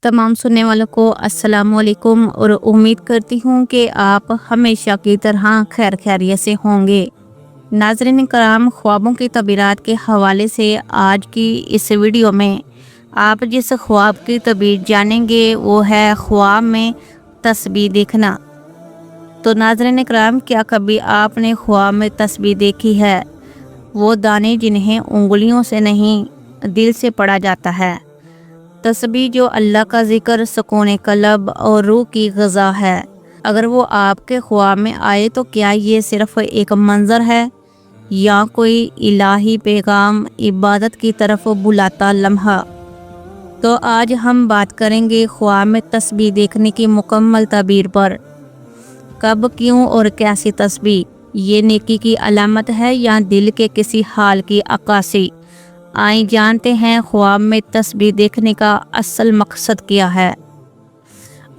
तमाम सुनने वालों को अस्सलाम वालेकुम और उम्मीद करती हूँ कि आप हमेशा की तरह खैर खैरियत से होंगे। नाज़रीन कराम, ख्वाबों की तबीरात के हवाले से आज की इस वीडियो में आप जिस ख्वाब की तबीर जानेंगे वो है ख्वाब में तस्बीह देखना। तो नाज़रीन कराम, क्या कभी आपने ख्वाब में तस्बीह देखी है? वो दाने जिन्हें उंगलियों से नहीं दिल से पढ़ा जाता है। तस्बीह जो अल्लाह का ज़िक्र, सुकून क़ल्ब और रूह की ग़िज़ा है। अगर वो आपके ख्वाब में आए तो क्या ये सिर्फ़ एक मंज़र है या कोई इलाही पैगाम, इबादत की तरफ बुलाता लम्हा? तो आज हम बात करेंगे ख्वाब में तस्बीह देखने की मुकम्मल तबीर पर। कब, क्यों और कैसी तस्बीह? ये नेकी की अलामत है या दिल के किसी हाल की अक्कासी? आइए जानते हैं ख्वाब में तस्बीह देखने का असल मकसद क्या है।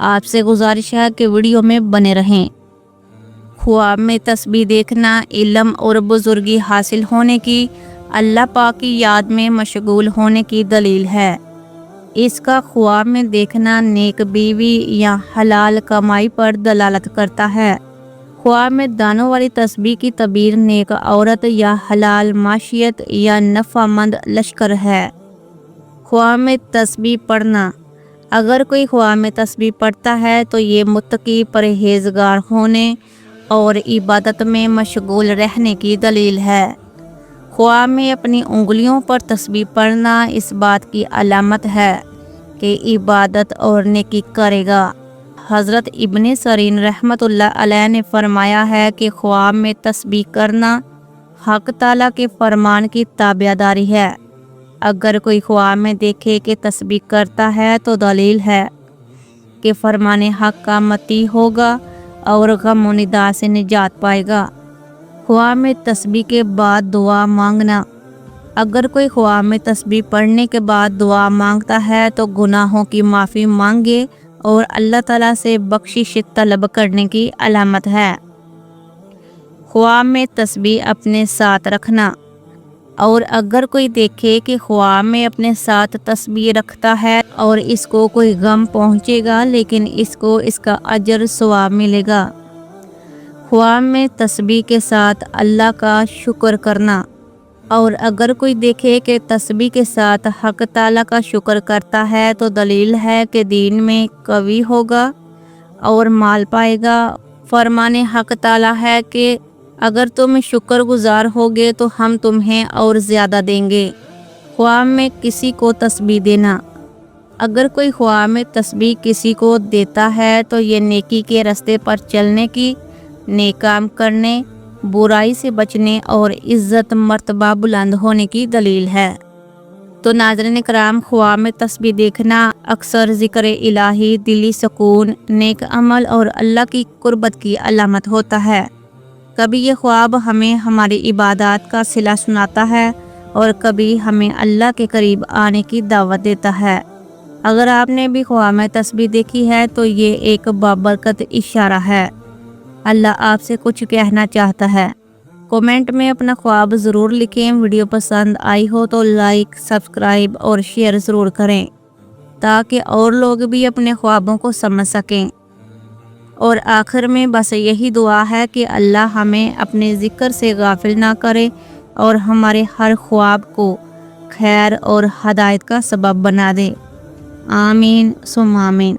आपसे गुजारिश है कि वीडियो में बने रहें। ख्वाब में तस्बीह देखना इल्म और बुजुर्गी हासिल होने की, अल्लाह पाक की याद में मशगूल होने की दलील है। इसका ख्वाब में देखना नेक बीवी या हलाल कमाई पर दलालत करता है। ख्वाब में दानों वाली तस्बीह की तबीर नेक औरत या हलाल माशियत या नफ़ामंद लश्कर है। ख्वाब में तस्बीह पढ़ना, अगर कोई ख्वाब में तस्बीह पढ़ता है तो ये मुत्तकी, परहेज़गार होने और इबादत में मशगूल रहने की दलील है। ख्वाब में अपनी उंगलियों पर तस्बीह पढ़ना इस बात की अलामत है कि इबादत और नेकी करेगा। हज़रत इब्ने सरीन रहमतुल्लाह अलैह ने फरमाया है कि ख्वाब में तस्बीह करना हक़ ताला के फरमान की ताबियादारी है। अगर कोई ख्वाब में देखे कि तस्बीह करता है तो दलील है कि फरमान हक़ का मती होगा और गम और निदा से निजात पाएगा। ख्वाब में तस्बीह के बाद दुआ मांगना, अगर कोई ख्वाब में तस्बीह पढ़ने के बाद दुआ मांगता है तो गुनाहों की माफ़ी मांगे और अल्लाह ताला से बख्शिश तलब करने की अलामत है। ख्वाब में तस्बीह अपने साथ रखना, और अगर कोई देखे कि ख्वाब में अपने साथ तस्बीह रखता है और इसको कोई गम पहुंचेगा लेकिन इसको इसका अजर सवाब मिलेगा। ख्वाब में तस्बीह के साथ अल्लाह का शुक्र करना, और अगर कोई देखे कि तस्बीह के साथ हक़ ताला का शुक्र करता है तो दलील है कि दीन में कवी होगा और माल पाएगा। फरमान हक़ ताला है कि अगर तुम शुक्रगुजार होगे तो हम तुम्हें और ज़्यादा देंगे। ख्वाब में किसी को तस्बीह देना, अगर कोई ख्वाब में तस्बीह किसी को देता है तो ये नेकी के रास्ते पर चलने की, नेक काम करने, बुराई से बचने और इज़्ज़त मर्तबा बुलंद होने की दलील है। तो नाज़रीन कराम, ख्वाब में तस्बीह देखना अक्सर ज़िक्र इलाही, दिली सुकून, नेक अमल और अल्लाह की कुर्बत की अलामत होता है। कभी ये ख्वाब हमें हमारी इबादत का सिला सुनाता है और कभी हमें अल्लाह के करीब आने की दावत देता है। अगर आपने भी ख्वाब में तस्बीह देखी है तो ये एक बाबरकत इशारा है। अल्लाह आपसे कुछ कहना चाहता है। कमेंट में अपना ख्वाब ज़रूर लिखें। वीडियो पसंद आई हो तो लाइक, सब्सक्राइब और शेयर ज़रूर करें ताकि और लोग भी अपने ख्वाबों को समझ सकें। और आखिर में बस यही दुआ है कि अल्लाह हमें अपने ज़िक्र से गाफिल ना करे और हमारे हर ख्वाब को खैर और हदायत का सबब बना दे। आमीन सुम्मा आमीन।